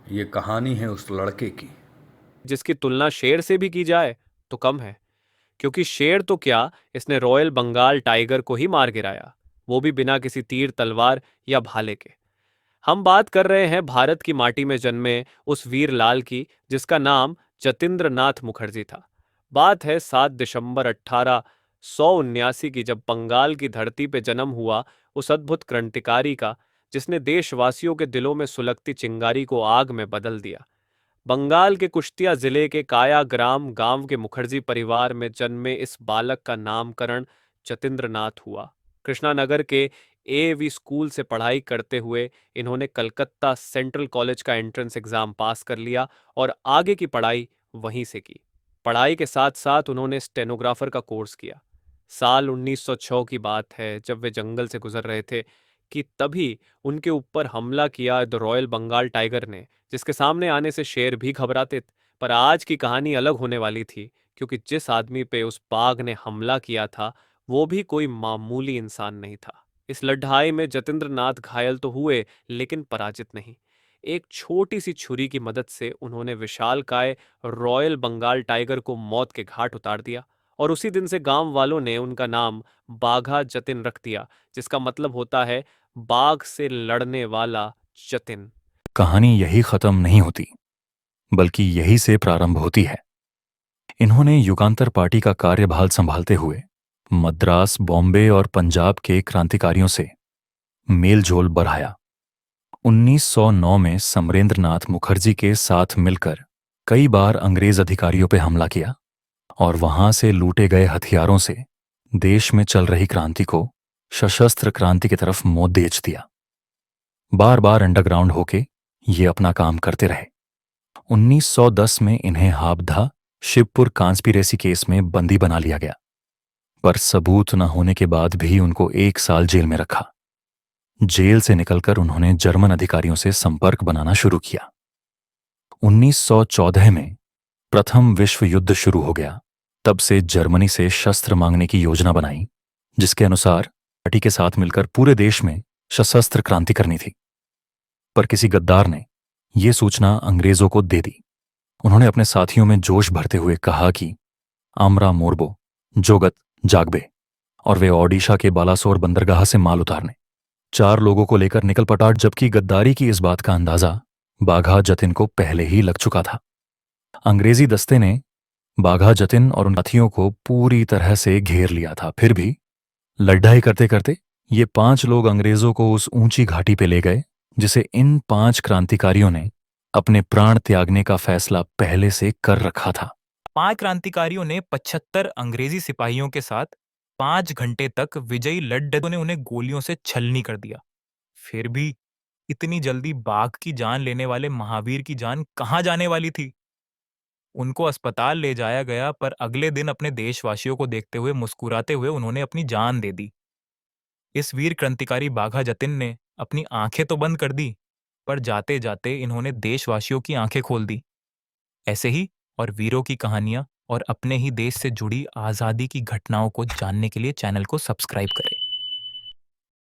ये कहानी है उस लड़के की जिसकी तुलना शेर से भी की जाए तो कम है। क्योंकि शेर तो क्या, इसने रॉयल बंगाल टाइगर को ही मार गिराया, वो भी बिना किसी तीर तलवार या भाले के। हम बात कर रहे हैं भारत की माटी में जन्मे उस वीर लाल की, जिसका नाम जतिंद्र नाथ मुखर्जी था। बात है 7 दिसंबर 1879 की, जब बंगाल की धरती पे जन्म हुआ उस अद्भुत क्रांतिकारी का, जिसने देशवासियों के दिलों में सुलगती चिंगारी को आग में बदल दिया। बंगाल के कुश्तिया जिले के कायाग्राम गांव के मुखर्जी परिवार में जन्मे इस बालक का नामकरण जतिंद्र नाथ हुआ। कृष्णानगर के एवी स्कूल से पढ़ाई करते हुए इन्होंने कलकत्ता सेंट्रल कॉलेज का एंट्रेंस एग्जाम पास कर लिया और आगे की पढ़ाई वहीं से की। पढ़ाई के साथ साथ उन्होंने स्टेनोग्राफर का कोर्स किया। साल 1906 की बात है, जब वे जंगल से गुजर रहे थे कि तभी उनके ऊपर हमला किया द रॉयल बंगाल टाइगर ने, जिसके सामने आने से शेर भी घबराते थे। पर आज की कहानी अलग होने वाली थी, क्योंकि जिस आदमी पे उस बाघ ने हमला किया था वो भी कोई मामूली इंसान नहीं था। इस लड़ाई में जतिंद्र नाथ घायल तो हुए, लेकिन पराजित नहीं। एक छोटी सी छुरी की मदद से उन्होंने विशालकाय रॉयल बंगाल टाइगर को मौत के घाट उतार दिया। और उसी दिन से गांव वालों ने उनका नाम बाघा जतिन रख दिया, जिसका मतलब होता है बाघ से लड़ने वाला जतिन। कहानी यही खत्म नहीं होती, बल्कि यही से प्रारंभ होती है। इन्होंने युगांतर पार्टी का कार्यभार संभालते हुए मद्रास, बॉम्बे और पंजाब के क्रांतिकारियों से मेलजोल बढ़ाया। 1909 में समरेंद्रनाथ मुखर्जी के साथ मिलकर कई बार अंग्रेज अधिकारियों पर हमला किया और वहां से लूटे गए हथियारों से देश में चल रही क्रांति को सशस्त्र क्रांति की तरफ मोड़ देच दिया। बार बार अंडरग्राउंड होके ये अपना काम करते रहे। 1910 में इन्हें हाबधा शिवपुर कांस्पिरेसी केस में बंदी बना लिया गया, पर सबूत न होने के बाद भी उनको 1 साल जेल में रखा। जेल से निकलकर उन्होंने जर्मन अधिकारियों से संपर्क बनाना शुरू किया। 1914 में प्रथम विश्व युद्ध शुरू हो गया। तब से जर्मनी से शस्त्र मांगने की योजना बनाई, जिसके अनुसार पार्टी के साथ मिलकर पूरे देश में सशस्त्र क्रांति करनी थी। पर किसी गद्दार ने यह सूचना अंग्रेजों को दे दी। उन्होंने अपने साथियों में जोश भरते हुए कहा कि आमरा मोरबो, जोगत जागबे, और वे ओडिशा के बालासोर बंदरगाह से माल उतारने 4 लोगों को लेकर निकल पड़ा, जबकि गद्दारी की इस बात का अंदाजा बाघा जतिन को पहले ही लग चुका था। अंग्रेजी दस्ते ने बाघा जतिन और उन साथियों को पूरी तरह से घेर लिया था। फिर भी लड़ाई करते करते ये 5 लोग अंग्रेजों को उस ऊंची घाटी पे ले गए, जिसे इन 5 क्रांतिकारियों ने अपने प्राण त्यागने का फैसला पहले से कर रखा था। 5 क्रांतिकारियों ने 75 अंग्रेजी सिपाहियों के साथ 5 घंटे तक विजयी लड़ने ने उन्हें गोलियों से छलनी कर दिया। फिर भी इतनी जल्दी बाघ की जान लेने वाले महावीर की जान कहां जाने वाली थी। उनको अस्पताल ले जाया गया, पर अगले दिन अपने देशवासियों को देखते हुए मुस्कुराते हुए उन्होंने अपनी जान दे दी। इस वीर क्रांतिकारी बाघा जतिन ने अपनी आंखें तो बंद कर दी, पर जाते जाते इन्होंने देशवासियों की आंखें खोल दी। ऐसे ही और वीरों की कहानियां और अपने ही देश से जुड़ी आजादी की घटनाओं को जानने के लिए चैनल को सब्सक्राइब करें।